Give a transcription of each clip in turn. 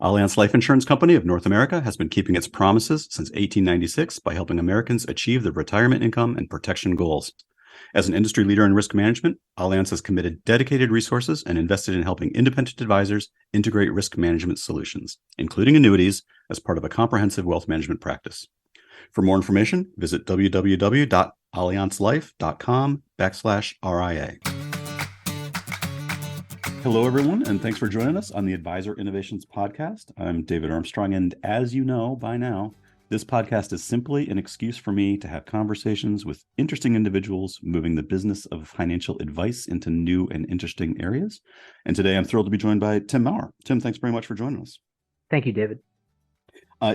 Allianz Life Insurance Company of North America has been keeping its promises since 1896 by helping Americans achieve their retirement income and protection goals. As an industry leader in risk management, Allianz has committed dedicated resources and invested in helping independent advisors integrate risk management solutions, including annuities, as part of a comprehensive wealth management practice. For more information, visit www.allianzlife.com/RIA. Hello, everyone, and thanks for joining us on the Advisor Innovations Podcast. I'm David Armstrong, and as you know by now, this podcast is simply an excuse for me to have conversations with interesting individuals moving the business of financial advice into new and interesting areas. And today I'm thrilled to be joined by Tim Maurer. Tim, thanks very much for joining us. Thank you, David.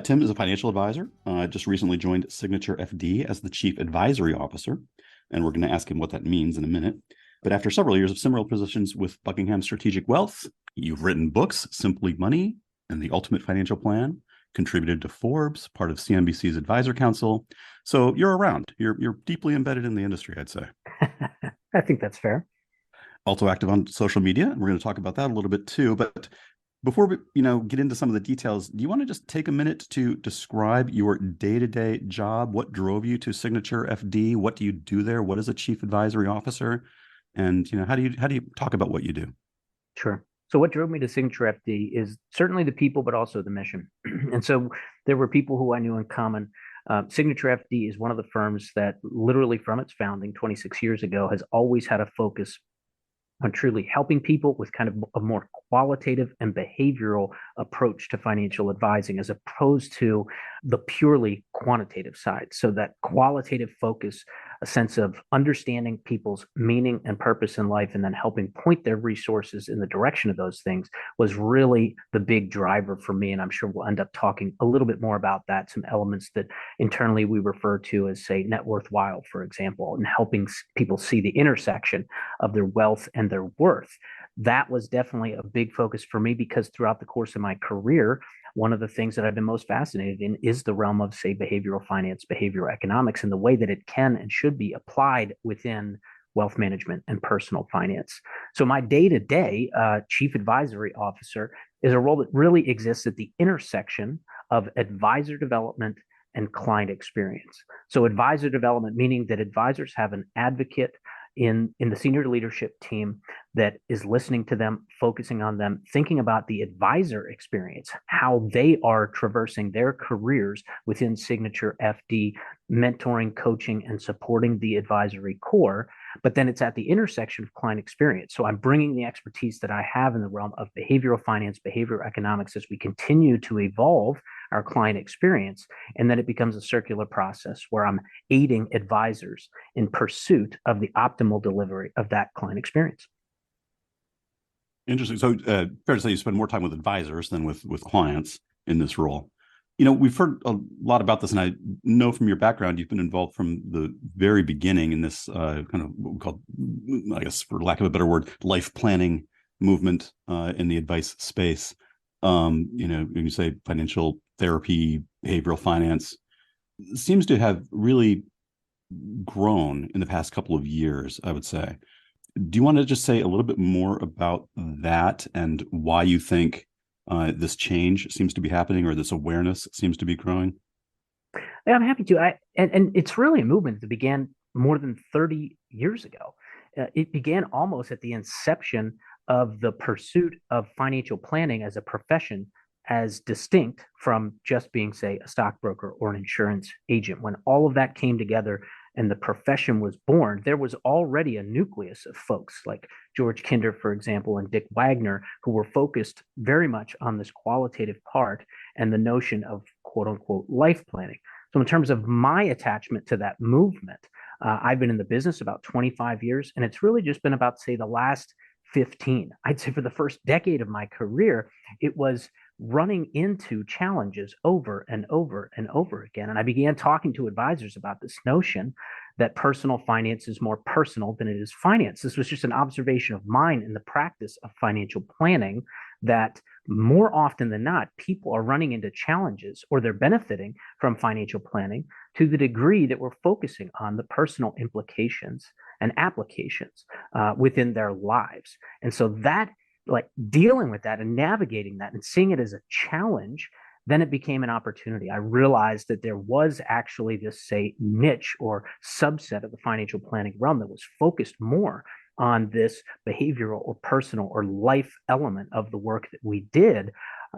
Tim is a financial advisor, just recently joined SignatureFD as the Chief Advisory Officer, and we're going to ask him what that means in a minute. But after several years of similar positions with Buckingham Strategic Wealth, you've written books, Simply Money and The Ultimate Financial Plan, contributed to Forbes, part of CNBC's Advisor Council. So you're around. You're deeply embedded in the industry, I'd say. I think that's fair. Also active on social media, and we're going to talk about that a little bit too. But before we get into some of the details, do you want to just take a minute to describe your day-to-day job? What drove you to SignatureFD? What do you do there? What is a Chief Advisory Officer? And how do you talk about what you do? Sure. So what drove me to SignatureFD is certainly the people, but also the mission. And so there were people who I knew in common. SignatureFD is one of the firms that literally from its founding 26 years ago has always had a focus on truly helping people with kind of a more qualitative and behavioral approach to financial advising as opposed to the purely quantitative side. So that qualitative focus, a sense of understanding people's meaning and purpose in life, and then helping point their resources in the direction of those things was really the big driver for me. And I'm sure we'll end up talking a little bit more about that, some elements that internally we refer to as, say, net worthwhile, for example, and helping people see the intersection of their wealth and their worth. That was definitely a big focus for me because throughout the course of my career, one of the things that I've been most fascinated in is the realm of, say, behavioral finance, behavioral economics, and the way that it can and should be applied within wealth management and personal finance. So my day-to-day Chief Advisory Officer is a role that really exists at the intersection of advisor development and client experience. So advisor development, meaning that advisors have an advocate in the senior leadership team that is listening to them, focusing on them, thinking about the advisor experience, how they are traversing their careers within Signature FD, mentoring, coaching, and supporting the advisory core. But then it's at the intersection of client experience. So I'm bringing the expertise that I have in the realm of behavioral finance, behavioral economics as we continue to evolve our client experience. And then it becomes a circular process where I'm aiding advisors in pursuit of the optimal delivery of that client experience. Interesting. So fair to say you spend more time with advisors than with clients in this role. We've heard a lot about this, and I know from your background, you've been involved from the very beginning in this kind of what we call, I guess, for lack of a better word, life planning movement in the advice space. You say financial therapy, behavioral finance seems to have really grown in the past couple of years, I would say. Do you want to just say a little bit more about that and why you think this change seems to be happening, or this awareness seems to be growing? Yeah, I'm happy to. And it's really a movement that began more than 30 years ago. It began almost at the inception of the pursuit of financial planning as a profession, as distinct from just being, say, a stockbroker or an insurance agent. When all of that came together and the profession was born, there was already a nucleus of folks like George Kinder, for example, and Dick Wagner, who were focused very much on this qualitative part and the notion of quote unquote life planning. So in terms of my attachment to that movement, I've been in the business about 25 years, and it's really just been about, say, the last 15. I'd say for the first decade of my career, it was running into challenges over and over and over again. And I began talking to advisors about this notion that personal finance is more personal than it is finance. This was just an observation of mine in the practice of financial planning, that more often than not, people are running into challenges or they're benefiting from financial planning to the degree that we're focusing on the personal implications and applications within their lives. And so that like dealing with that and navigating that and seeing it as a challenge, then it became an opportunity. I realized that there was actually this, say, niche or subset of the financial planning realm that was focused more on this behavioral or personal or life element of the work that we did.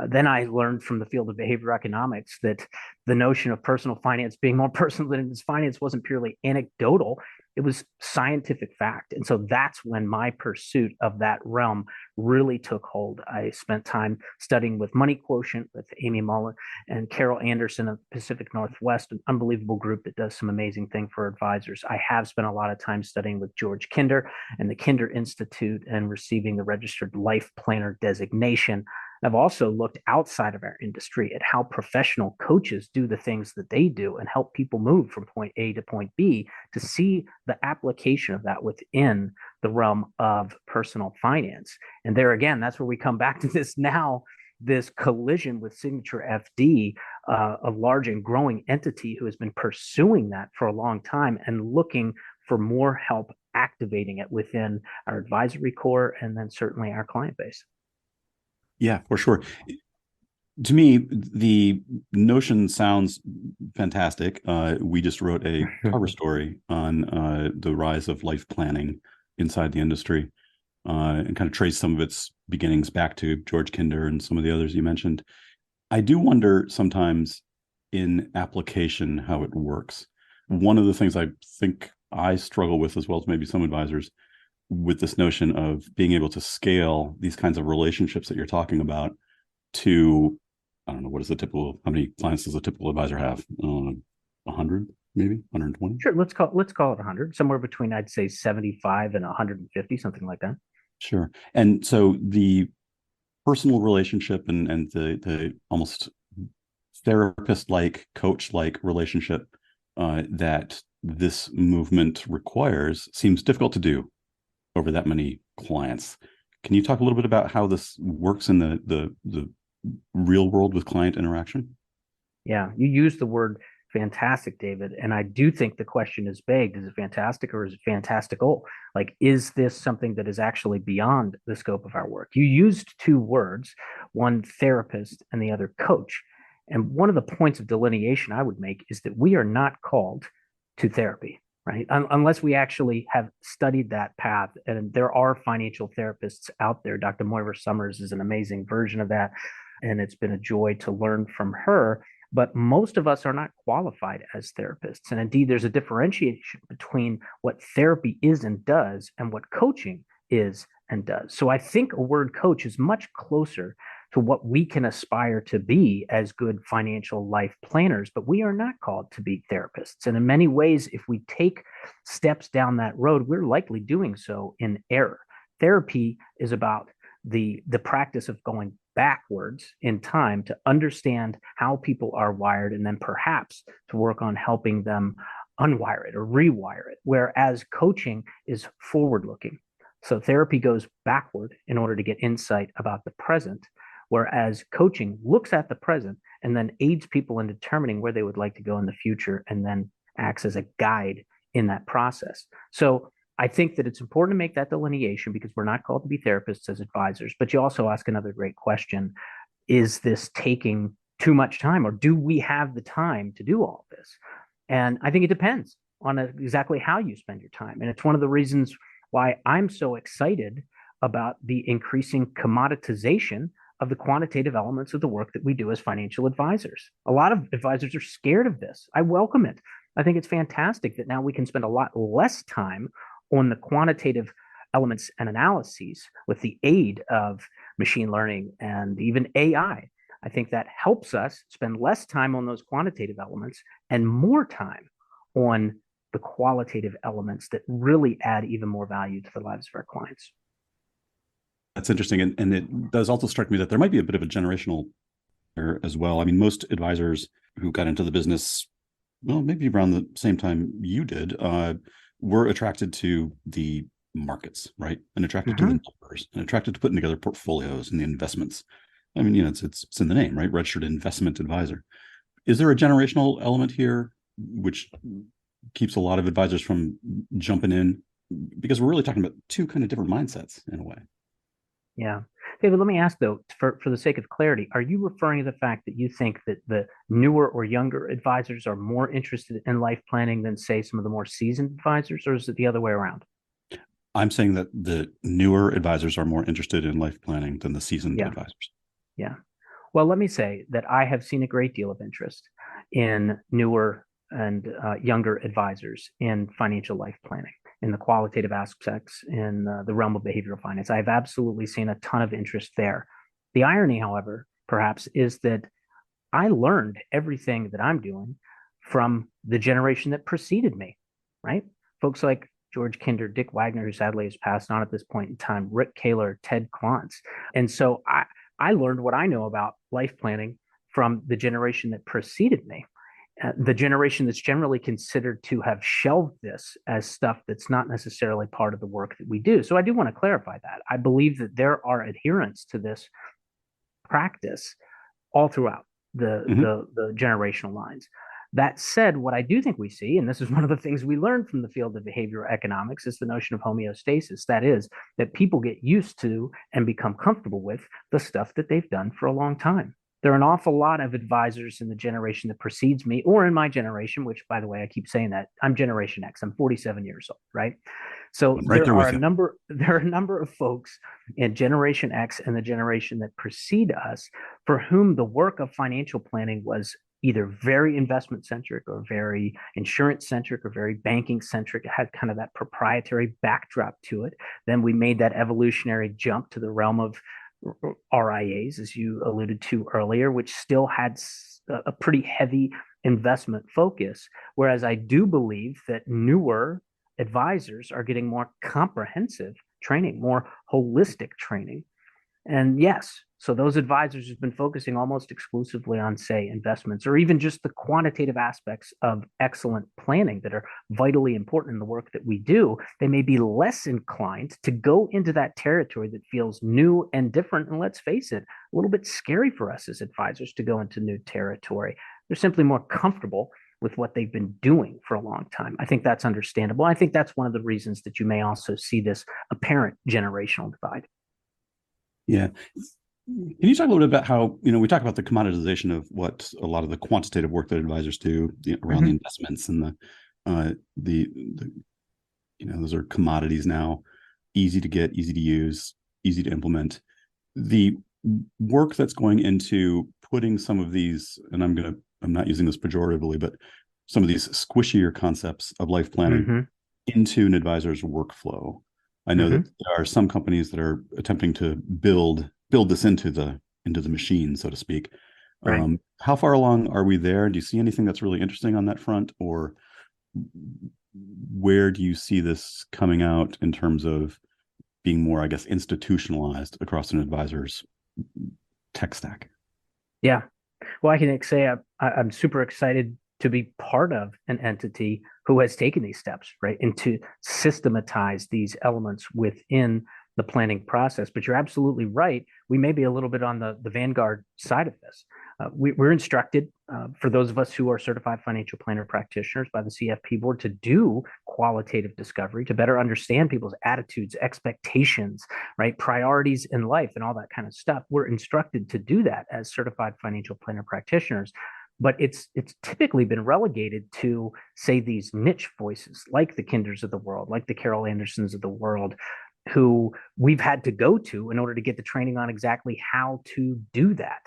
Then I learned from the field of behavioral economics that the notion of personal finance being more personal than its finance wasn't purely anecdotal. It was scientific fact. And so that's when my pursuit of that realm really took hold. I spent time studying with Money Quotient, with Amy Maurer and Carol Anderson of Pacific Northwest, an unbelievable group that does some amazing thing for advisors. I have spent a lot of time studying with George Kinder and the Kinder Institute and receiving the Registered Life Planner designation. I've also looked outside of our industry at how professional coaches do the things that they do and help people move from point A to point B to see the application of that within the realm of personal finance. And there again, that's where we come back to this now, this collision with Signature FD, a large and growing entity who has been pursuing that for a long time and looking for more help activating it within our advisory core and then certainly our client base. Yeah, for sure. To me, the notion sounds fantastic. We just wrote a cover story on the rise of life planning inside the industry, and kind of traced some of its beginnings back to George Kinder and some of the others you mentioned. I do wonder sometimes in application how it works. One of the things I think I struggle with, as well as maybe some advisors, with this notion of being able to scale these kinds of relationships that you're talking about to, I don't know, what is the typical, how many clients does a typical advisor have? 100, maybe 120? Sure, let's call it 100, somewhere between, I'd say, 75 and 150, something like that. Sure. And so the personal relationship and the almost therapist-like, coach-like relationship that this movement requires seems difficult to do over that many clients. Can you talk a little bit about how this works in the real world with client interaction? Yeah, you use the word fantastic, David. And I do think the question is begged, is it fantastic or is it fantastical? Like, is this something that is actually beyond the scope of our work? You used two words, one therapist and the other coach. And one of the points of delineation I would make is that we are not called to therapy, right? Unless we actually have studied that path. And there are financial therapists out there. Dr. Moira Summers is an amazing version of that. And it's been a joy to learn from her. But most of us are not qualified as therapists. And indeed, there's a differentiation between what therapy is and does and what coaching is and does. So I think a word coach is much closer to what we can aspire to be as good financial life planners, but we are not called to be therapists. And in many ways, if we take steps down that road, we're likely doing so in error. Therapy is about the practice of going backwards in time to understand how people are wired and then perhaps to work on helping them unwire it or rewire it, whereas coaching is forward looking. So therapy goes backward in order to get insight about the present, whereas coaching looks at the present and then aids people in determining where they would like to go in the future and then acts as a guide in that process. So I think that it's important to make that delineation because we're not called to be therapists as advisors. But you also ask another great question. Is this taking too much time, or do we have the time to do all of this? And I think it depends on exactly how you spend your time. And it's one of the reasons why I'm so excited about the increasing commoditization of the quantitative elements of the work that we do as financial advisors. A lot of advisors are scared of this. I welcome it. I think it's fantastic that now we can spend a lot less time on the quantitative elements and analyses with the aid of machine learning and even AI. I think that helps us spend less time on those quantitative elements and more time on the qualitative elements that really add even more value to the lives of our clients. That's interesting. And it does also strike me that there might be a bit of a generational error as well. I mean, most advisors who got into the business, well, maybe around the same time you did, were attracted to the markets, right? And attracted to the numbers and attracted to putting together portfolios and the investments. I mean, it's in the name, right? Registered investment advisor. Is there a generational element here which keeps a lot of advisors from jumping in? Because we're really talking about two kind of different mindsets in a way. Yeah. David, let me ask though, for the sake of clarity, are you referring to the fact that you think that the newer or younger advisors are more interested in life planning than, say, some of the more seasoned advisors, or is it the other way around? I'm saying that the newer advisors are more interested in life planning than the seasoned Yeah, advisors. yeah. Well, let me say that I have seen a great deal of interest in newer and younger advisors in financial life planning, in the qualitative aspects, in the realm of behavioral finance. I've absolutely seen a ton of interest there. The irony, however, perhaps, is that I learned everything that I'm doing from the generation that preceded me, right? Folks like George Kinder, Dick Wagner, who sadly has passed on at this point in time, Rick Kaler, Ted Klontz. And so I learned what I know about life planning from the generation that preceded me, the generation that's generally considered to have shelved this as stuff that's not necessarily part of the work that we do. So I do want to clarify that. I believe that there are adherents to this practice all throughout Mhm. the generational lines. That said, what I do think we see, and this is one of the things we learned from the field of behavioral economics, is the notion of homeostasis. That is, that people get used to and become comfortable with the stuff that they've done for a long time. There are an awful lot of advisors in the generation that precedes me, or in my generation, which, by the way, I keep saying that I'm Generation X. I'm 47 years old, right? So I'm right there with you. there are a number of folks in Generation X and the generation that precede us for whom the work of financial planning was either very investment centric or very insurance centric or very banking centric. It had kind of that proprietary backdrop to it. Then we made that evolutionary jump to the realm of RIAs, as you alluded to earlier, which still had a pretty heavy investment focus. Whereas I do believe that newer advisors are getting more comprehensive training, more holistic training. And yes, so those advisors have been focusing almost exclusively on, say, investments or even just the quantitative aspects of excellent planning that are vitally important in the work that we do. They may be less inclined to go into that territory that feels new and different. And let's face it, a little bit scary for us as advisors to go into new territory. They're simply more comfortable with what they've been doing for a long time. I think that's understandable. I think that's one of the reasons that you may also see this apparent generational divide. Yeah. Can you talk a little bit about how, we talk about the commoditization of what a lot of the quantitative work that advisors do, around the Mm-hmm. investments and those are commodities now, easy to get, easy to use, easy to implement. The work that's going into putting some of these, and I'm not using this pejoratively, but some of these squishier concepts of life planning Mm-hmm. into an advisor's workflow. I know that Mm-hmm. there are some companies that are attempting to build this into the machine, so to speak. Right. How far along are we there? Do you see anything that's really interesting on that front, or where do you see this coming out in terms of being more, I guess, institutionalized across an advisor's tech stack? Yeah. Well, I can say I'm super excited to be part of an entity who has taken these steps, right, and to systematize these elements within the planning process. But you're absolutely right. We may be a little bit on the vanguard side of this. We're instructed, for those of us who are certified financial planner practitioners by the CFP board, to do qualitative discovery, to better understand people's attitudes, expectations, right, priorities in life, and all that kind of stuff. We're instructed to do that as certified financial planner practitioners. But it's typically been relegated to, say, these niche voices like the Kinders of the world, like the Carol Andersons of the world, who we've had to go to in order to get the training on exactly how to do that.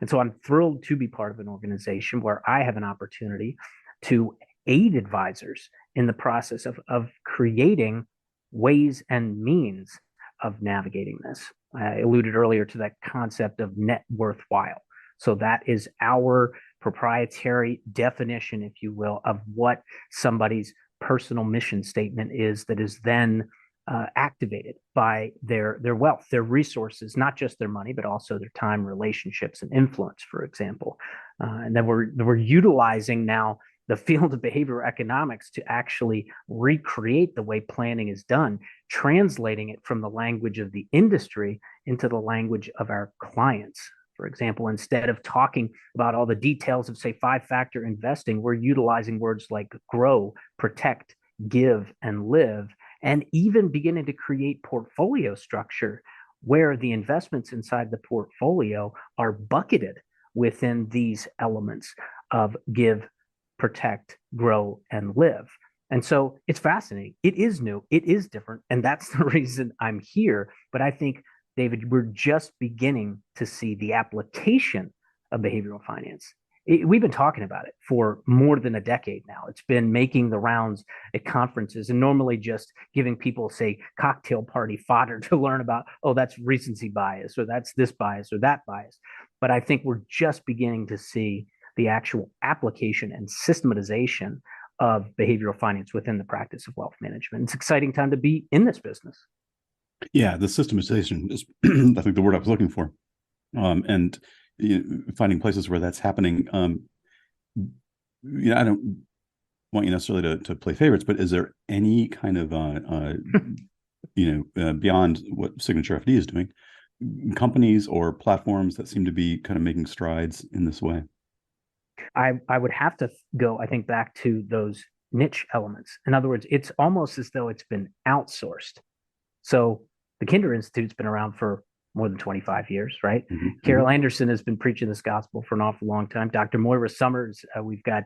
And so I'm thrilled to be part of an organization where I have an opportunity to aid advisors in the process of creating ways and means of navigating this. I alluded earlier to that concept of net worthwhile. So that is our proprietary definition, if you will, of what somebody's personal mission statement is that is then activated by their wealth, their resources, not just their money, but also their time, relationships, and influence, for example. And then we're utilizing now the field of behavioral economics to actually recreate the way planning is done, translating it from the language of the industry into the language of our clients. For example, instead of talking about all the details of, say, five-factor investing, we're utilizing words like grow, protect, give, and live, and even beginning to create portfolio structure where the investments inside the portfolio are bucketed within these elements of give, protect, grow, and live. And so it's fascinating. It is new. It is different. And that's the reason I'm here. But I think, David, we're just beginning to see the application of behavioral finance. We've been talking about it for more than a decade now. It's been making the rounds at conferences and normally just giving people, say, cocktail party fodder to learn about, oh, that's recency bias, or that's this bias or that bias. But I think we're just beginning to see the actual application and systematization of behavioral finance within the practice of wealth management. It's an exciting time to be in this business. Yeah, the systematization is, I think, the word I was looking for, and finding places where that's happening. I don't want you necessarily to play favorites, but is there any kind of beyond what Signature FD is doing, companies or platforms that seem to be kind of making strides in this way? I would have to go, I think, back to those niche elements. In other words, it's almost as though it's been outsourced. So the Kinder Institute's been around for more than 25 years, right? Mm-hmm. Carol Anderson has been preaching this gospel for an awful long time. Dr. Moira Summers, we've got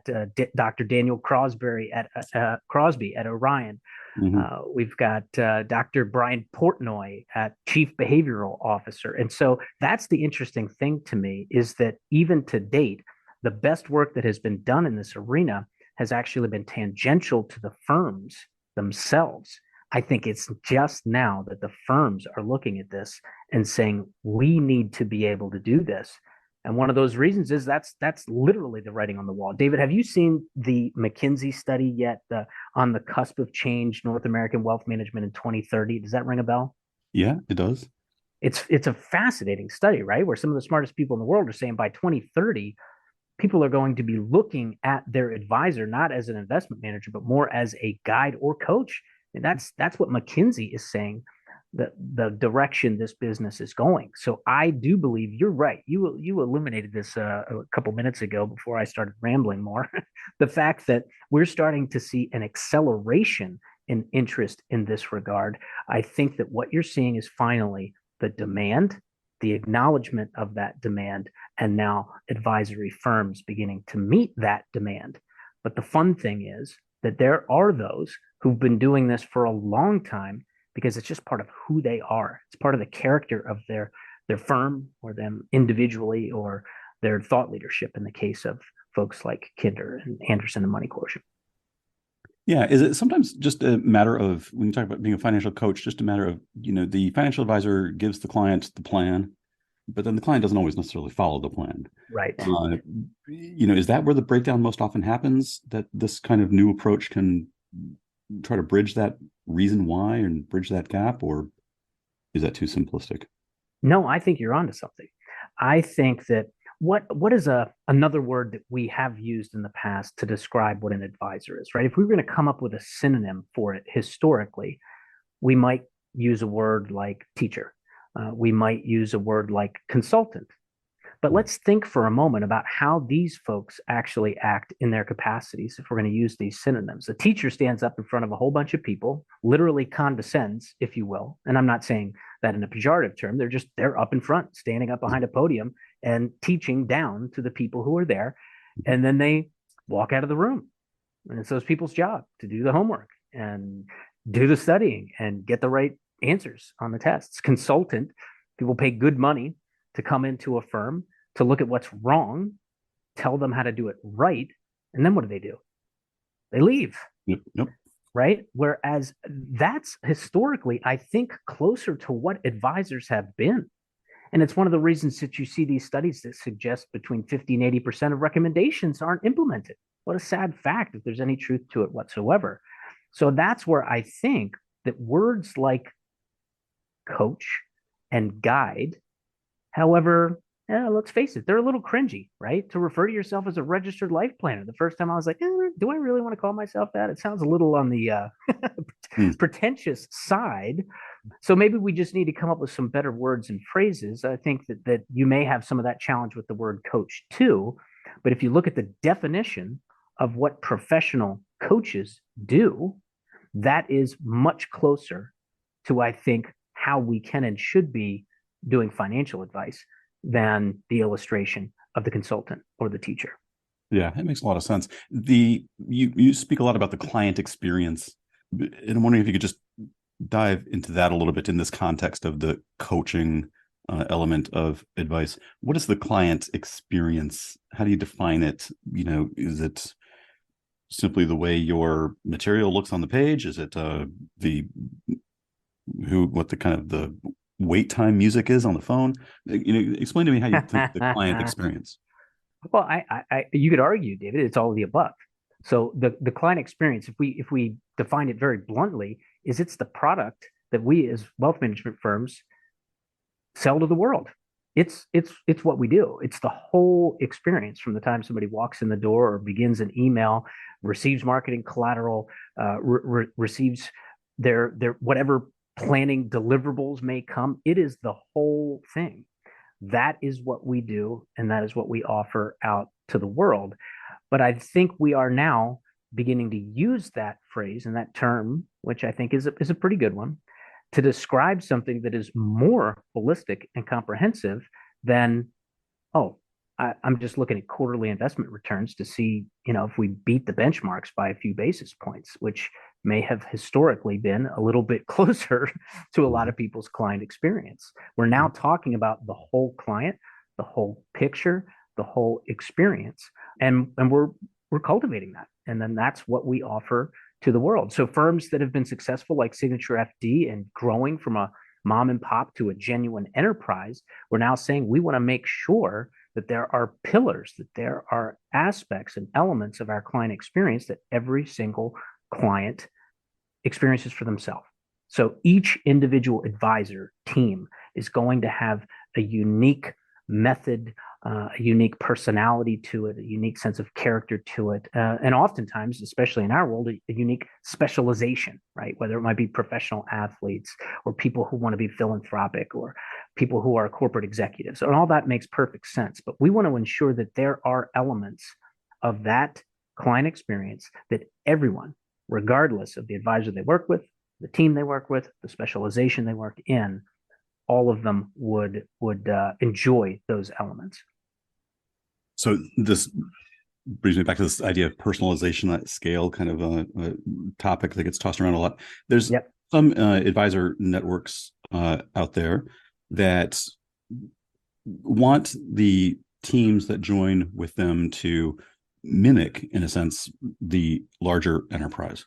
Dr. Daniel Crosby at Orion. Mm-hmm. We've got Dr. Brian Portnoy at Chief Behavioral Officer. And so that's the interesting thing to me, is that even to date, the best work that has been done in this arena has actually been tangential to the firms themselves. I think it's just now that the firms are looking at this and saying, we need to be able to do this. And one of those reasons is that's literally the writing on the wall. David, have you seen the McKinsey study yet, on the cusp of change, North American wealth management in 2030? Does that ring a bell? Yeah, it does. It's a fascinating study, right? Where some of the smartest people in the world are saying by 2030, people are going to be looking at their advisor not as an investment manager, but more as a guide or coach. And that's what McKinsey is saying, the direction this business is going. So I do believe you're right. You illuminated this a couple minutes ago before I started rambling more. The fact that we're starting to see an acceleration in interest in this regard. I think that what you're seeing is finally the demand, the acknowledgement of that demand, and now advisory firms beginning to meet that demand. But the fun thing is that there are those who've been doing this for a long time because it's just part of who they are. It's part of the character of their firm or them individually, or their thought leadership in the case of folks like Kinder and Anderson and Money Quotient. Yeah. Is it sometimes just a matter of, when you talk about being a financial coach, just a matter of, the financial advisor gives the client the plan, but then the client doesn't always necessarily follow the plan. Right. Is that where the breakdown most often happens, that this kind of new approach can try to bridge that reason why and bridge that gap, or is that too simplistic? No, I think you're onto something. I think that what is another word that we have used in the past to describe what an advisor is, right? If we were going to come up with a synonym for it historically, we might use a word like teacher. We might use a word like consultant. But let's think for a moment about how these folks actually act in their capacities if we're going to use these synonyms. A teacher stands up in front of a whole bunch of people, literally condescends, if you will. And I'm not saying that in a pejorative term. They're up in front, standing up behind a podium and teaching down to the people who are there. And then they walk out of the room. And it's those people's job to do the homework and do the studying and get the right answers on the tests. Consultant, people pay good money to come into a firm to look at what's wrong, tell them how to do it right, and then what do? They leave. Yep. Right? Whereas that's historically, I think, closer to what advisors have been. And it's one of the reasons that you see these studies that suggest between 50 and 80% of recommendations aren't implemented. What a sad fact, if there's any truth to it whatsoever. So that's where I think that words like coach and guide, however, let's face it, they're a little cringy, right? To refer to yourself as a registered life planner. The first time I was like, do I really want to call myself that? It sounds a little on the pretentious side. So maybe we just need to come up with some better words and phrases. I think that you may have some of that challenge with the word coach too. But if you look at the definition of what professional coaches do, that is much closer to, I think, how we can and should be doing financial advice than the illustration of the consultant or the teacher. Yeah, it makes a lot of sense. You speak a lot about the client experience, and I'm wondering if you could just dive into that a little bit in this context of the coaching element of advice. What is the client experience? How do you define it? Is it simply the way your material looks on the page? Is it what the kind of the wait time music is on the phone? Explain to me how you think the client experience. Well, you could argue, David, it's all of the above. So the client experience, if we define it very bluntly, is it's the product that we as wealth management firms sell to the world. It's what we do. It's the whole experience from the time somebody walks in the door or begins an email, receives marketing collateral, receives their whatever planning deliverables may come. It is the whole thing. That is what we do, and that is what we offer out to the world. But I think we are now beginning to use that phrase and that term, which I think is a pretty good one, to describe something that is more holistic and comprehensive than, I'm just looking at quarterly investment returns to see, if we beat the benchmarks by a few basis points, which may have historically been a little bit closer to a lot of people's client experience. We're now talking about the whole client, the whole picture, the whole experience, and we're cultivating that, and then that's what we offer to the world. So firms that have been successful, like Signature FD, and growing from a mom and pop to a genuine enterprise, we're now saying we want to make sure that there are pillars, that there are aspects and elements of our client experience that every single client experiences for themselves. So each individual advisor team is going to have a unique method, a unique personality to it, a unique sense of character to it, and oftentimes, especially in our world, a unique specialization, right? Whether it might be professional athletes or people who want to be philanthropic or people who are corporate executives, and all that makes perfect sense. But we want to ensure that there are elements of that client experience that everyone, regardless of the advisor they work with, the team they work with, the specialization they work in, all of them would enjoy those elements. So this brings me back to this idea of personalization at scale, kind of a topic that gets tossed around a lot. There's some advisor networks out there that want the teams that join with them to mimic, in a sense, the larger enterprise.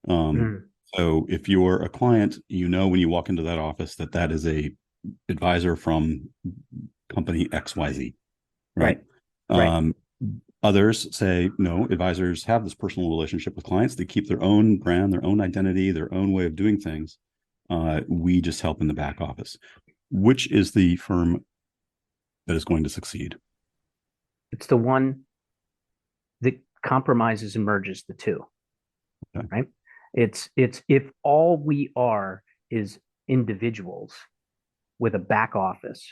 So if you're a client, when you walk into that office that is a advisor from company XYZ, right? Others say, no, advisors have this personal relationship with clients. They keep their own brand, their own identity, their own way of doing things. We just help in the back office. Which is the firm that is going to succeed? It's the one that compromises and merges the two, right? It's if all we are is individuals with a back office,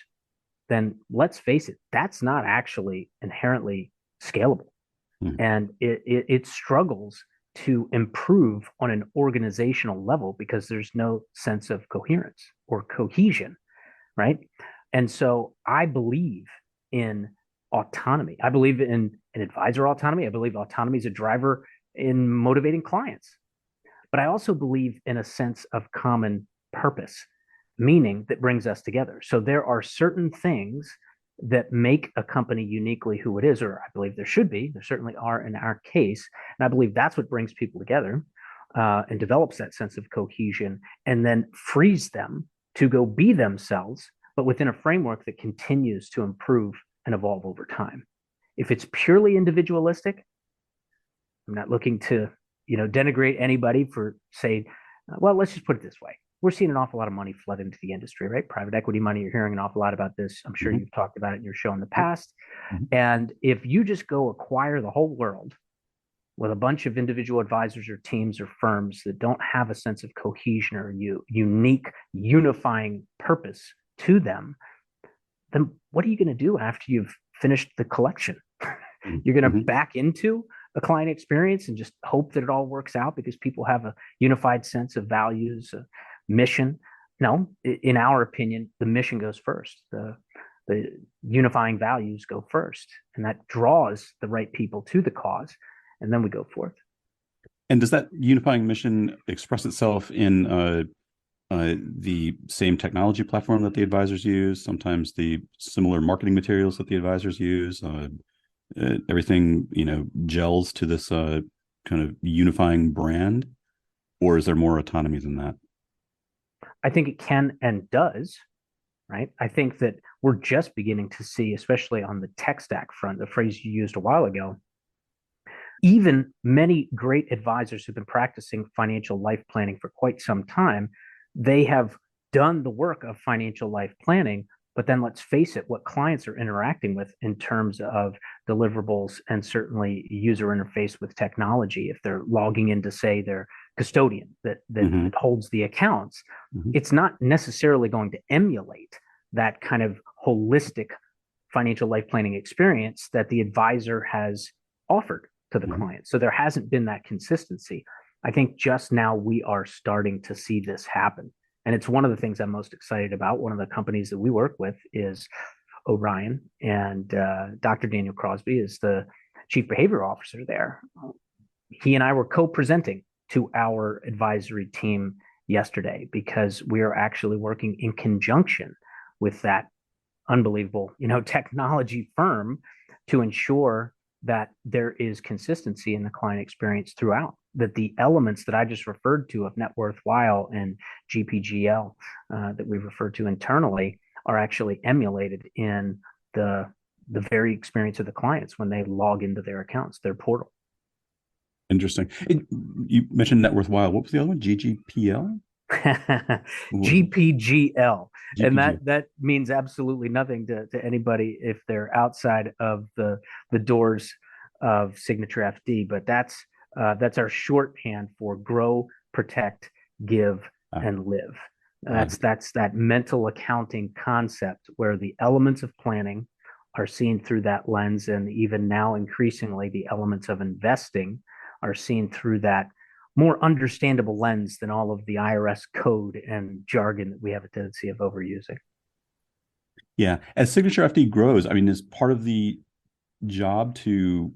then let's face it, that's not actually inherently scalable. And it struggles to improve on an organizational level because there's no sense of coherence or cohesion, right? And so I believe in autonomy. I believe in an advisor autonomy. I believe autonomy is a driver in motivating clients. But I also believe in a sense of common purpose, meaning that brings us together. So there are certain things that make a company uniquely who it is, or I believe there should be. There certainly are in our case. And I believe that's what brings people together and develops that sense of cohesion and then frees them to go be themselves, but within a framework that continues to improve and evolve over time. If it's purely individualistic, I'm not looking to denigrate anybody for say, well, let's just put it this way. We're seeing an awful lot of money flood into the industry, right? Private equity money. You're hearing an awful lot about this. I'm sure you've talked about it in your show in the past. And if you just go acquire the whole world with a bunch of individual advisors or teams or firms that don't have a sense of cohesion or unique unifying purpose to them, then what are you going to do after you've finished the collection? You're going to back into a client experience and just hope that it all works out because people have a unified sense of values, mission. No, in our opinion, the mission goes first. The unifying values go first, and that draws the right people to the cause, and then we go forth. And does that unifying mission express itself in the same technology platform that the advisors use, sometimes the similar marketing materials that the advisors use, everything, gels to this kind of unifying brand, or is there more autonomy than that? I think it can and does, right? I think that we're just beginning to see, especially on the tech stack front, the phrase you used a while ago, even many great advisors who've been practicing financial life planning for quite some time, they have done the work of financial life planning, but then let's face it, what clients are interacting with in terms of deliverables and certainly user interface with technology, if they're logging in to say their custodian that holds the accounts, it's not necessarily going to emulate that kind of holistic financial life planning experience that the advisor has offered to the client. So there hasn't been that consistency. I think just now we are starting to see this happen. And it's one of the things I'm most excited about. One of the companies that we work with is Orion, and Dr. Daniel Crosby is the chief behavior officer there. He and I were co-presenting to our advisory team yesterday because we are actually working in conjunction with that unbelievable, technology firm to ensure that there is consistency in the client experience throughout, that the elements that I just referred to of net worthwhile and GPGL that we refer to internally are actually emulated in the very experience of the clients when they log into their accounts, their portal. Interesting. You mentioned net worthwhile. What was the other one? GGPL? GPGL. And that means absolutely nothing to anybody if they're outside of the doors of Signature FD, but that's our shorthand for grow, protect, give, and live. That's that mental accounting concept where the elements of planning are seen through that lens, and even now increasingly the elements of investing are seen through that more understandable lens than all of the IRS code and jargon that we have a tendency of overusing. Yeah. As Signature FD grows, I mean, is part of the job to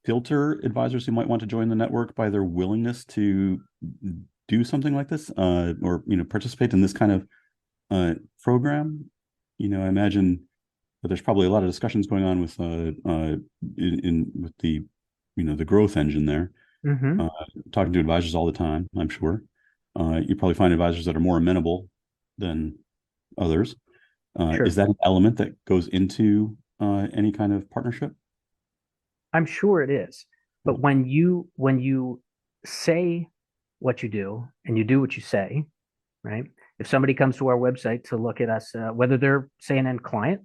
filter advisors who might want to join the network by their willingness to do something like this, or participate in this kind of program? I imagine that there's probably a lot of discussions going on with with the the growth engine there. Talking to advisors all the time, I'm sure. You probably find advisors that are more amenable than others. Sure. Is that an element that goes into any kind of partnership? I'm sure it is. But when you say what you do and you do what you say, right? If somebody comes to our website to look at us, whether they're, say, an end client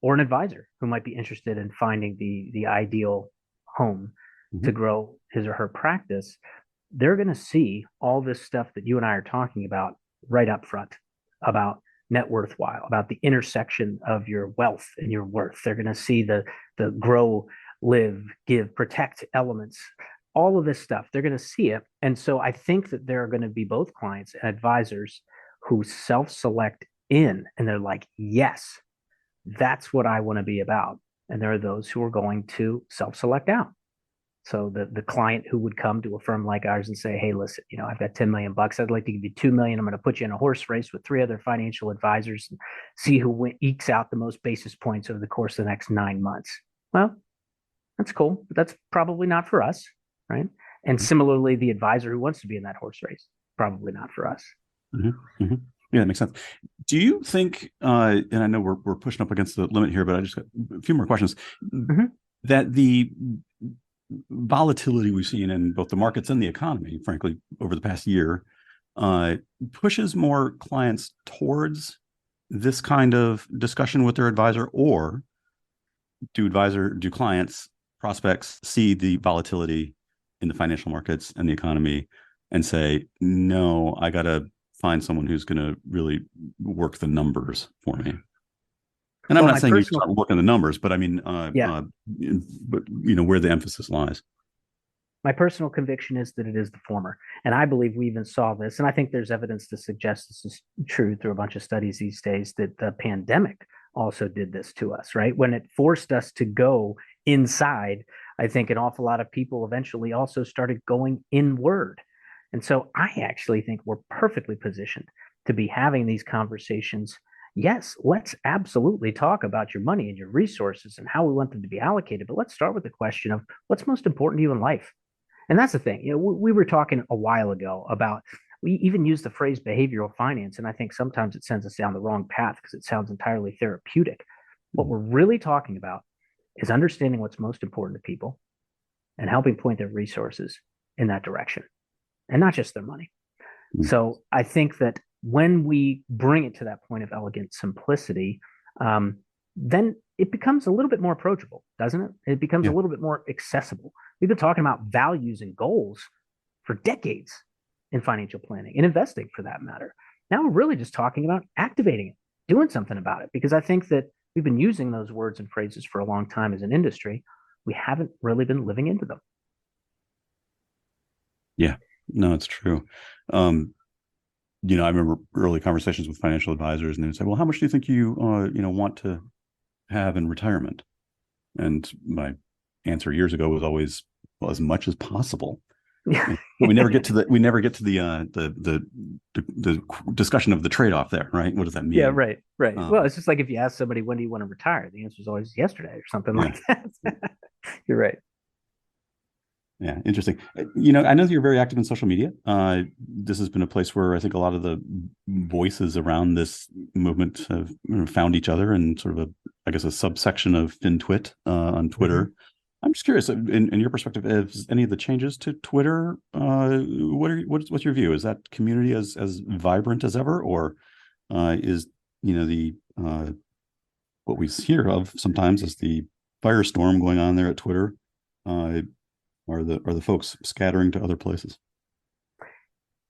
or an advisor who might be interested in finding the ideal home to grow his or her practice, they're going to see all this stuff that you and I are talking about right up front about net worthwhile, about the intersection of your wealth and your worth. They're going to see the grow, live, give, protect elements, all of this stuff. They're going to see it. And so I think that there are going to be both clients and advisors who self-select in, and they're like, yes, that's what I want to be about. And there are those who are going to self-select out. So the client who would come to a firm like ours and say, hey, listen, I've got 10 million bucks. I'd like to give you 2 million. I'm going to put you in a horse race with 3 other financial advisors and see who ekes out the most basis points over the course of the next 9 months. Well, that's cool, but that's probably not for us, right? And similarly, the advisor who wants to be in that horse race, probably not for us. Yeah, that makes sense. Do you think, and I know we're pushing up against the limit here, but I just got a few more questions, that the volatility we've seen in both the markets and the economy, frankly, over the past year, pushes more clients towards this kind of discussion with their advisor, or do clients, prospects see the volatility in the financial markets and the economy and say, no, I got to find someone who's going to really work the numbers for me? And I'm not saying you start working the numbers, but I mean, but where the emphasis lies. My personal conviction is that it is the former. And I believe we even saw this. And I think there's evidence to suggest this is true through a bunch of studies these days, that the pandemic also did this to us, right? When it forced us to go inside, I think an awful lot of people eventually also started going inward. And so I actually think we're perfectly positioned to be having these conversations. Yes, let's absolutely talk about your money and your resources and how we want them to be allocated. But let's start with the question of what's most important to you in life. And that's the thing. We were talking a while ago about, we even use the phrase behavioral finance, and I think sometimes it sends us down the wrong path because it sounds entirely therapeutic. What we're really talking about is understanding what's most important to people and helping point their resources in that direction, and not just their money. So I think that when we bring it to that point of elegant simplicity, then it becomes a little bit more approachable, doesn't it? It becomes a little bit more accessible. We've been talking about values and goals for decades in financial planning and investing, for that matter. Now we're really just talking about activating it, doing something about it, because I think that we've been using those words and phrases for a long time as an industry. We haven't really been living into them. Yeah, no, it's true. I remember early conversations with financial advisors, and they would say, well, how much do you think you want to have in retirement? And my answer years ago was always, well, as much as possible. Yeah. But we never get to the discussion of the trade-off there, right? What does that mean? Yeah, right. Well, it's just like if you ask somebody, when do you want to retire? The answer is always yesterday or something like that. You're right. Yeah, interesting. I know you're very active in social media. This has been a place where I think a lot of the voices around this movement have found each other, and sort of a subsection of FinTwit on Twitter. Mm-hmm. I'm just curious, in your perspective, is any of the changes to Twitter, what's your view? Is that community as vibrant as ever, or is the what we hear of sometimes as the firestorm going on there at Twitter? Are the folks scattering to other places?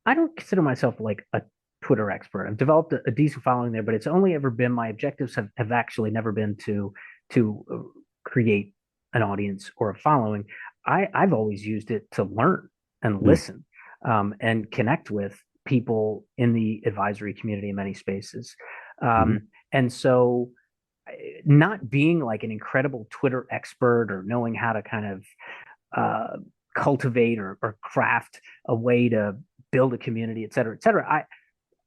I don't consider myself like a Twitter expert. I've developed a decent following there, but it's only ever been, my objectives have actually never been to create an audience or a following. I've always used it to learn and listen and connect with people in the advisory community in many spaces. And so not being like an incredible Twitter expert or knowing how to kind of cultivate or craft a way to build a community, et cetera, et cetera.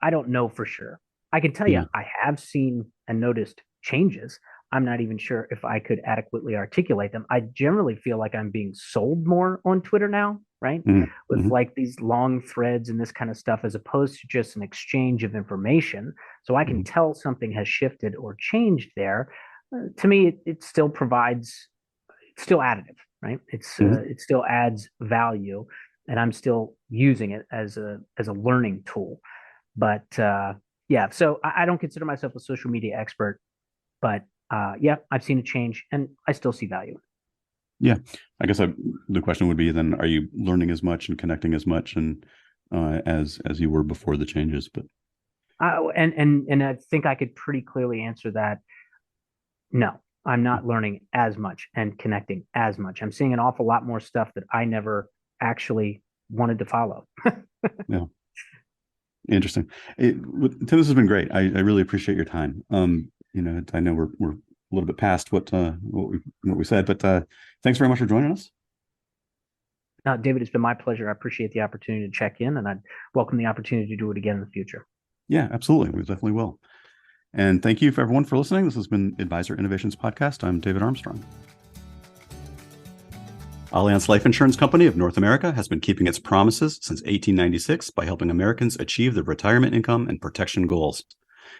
I don't know for sure. I can tell you, I have seen and noticed changes. I'm not even sure if I could adequately articulate them. I generally feel like I'm being sold more on Twitter now, right? With like these long threads and this kind of stuff, as opposed to just an exchange of information. So I can tell something has shifted or changed there. To me, it still provides, it's still additive, right? It still adds value, and I'm still using it as a learning tool. But so I don't consider myself a social media expert, but I've seen a change, and I still see value. Yeah, I guess the question would be then: are you learning as much and connecting as much and as you were before the changes? But and I think I could pretty clearly answer that. No, I'm not learning as much and connecting as much. I'm seeing an awful lot more stuff that I never actually wanted to follow. Yeah. Interesting. Tim, this has been great. I really appreciate your time. I know we're a little bit past what we said, but thanks very much for joining us. David, it's been my pleasure. I appreciate the opportunity to check in, and I'd welcome the opportunity to do it again in the future. Yeah, absolutely. We definitely will. And thank you for everyone for listening. This has been Advisor Innovations Podcast. I'm David Armstrong. Allianz Life Insurance Company of North America has been keeping its promises since 1896 by helping Americans achieve their retirement income and protection goals.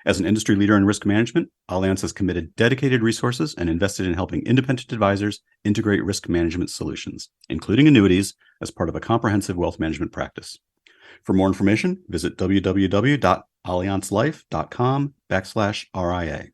As an industry leader in risk management, Allianz has committed dedicated resources and invested in helping independent advisors integrate risk management solutions, including annuities, as part of a comprehensive wealth management practice. For more information, visit www.allianzlife.com/RIA.